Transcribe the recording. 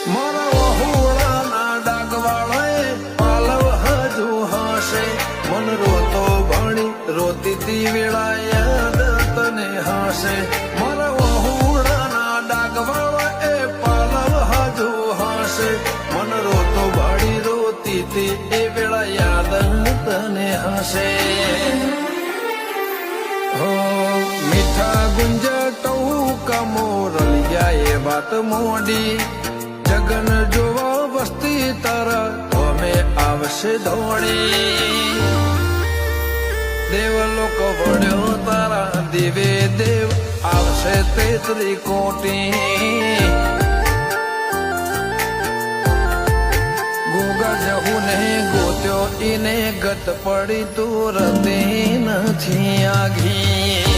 મારા વહુડાના ડાગવાળાએ પાલવ હજુ હશે મન રોતો ભણી રોતી તી વેળા યાદ તને હશે મારા વહુડાના ડાગવાળાએ પાલવ હજુ હશે મન રોતો ભણી રોતી તી એ વેળા યાદ તને હશે મીઠા ગુંજર ટહુકા મોરલિયા એ વાત મોડી જગન જોવા વસ્તી તારા અમે આવશે દોડી દેવલોક વળ્યો તારા દેવે દેવ આવશે તેતરી કોટી ગોગા જહુ ને ગોત્યો ઈને ગત પડી તું રતી નથી આઘી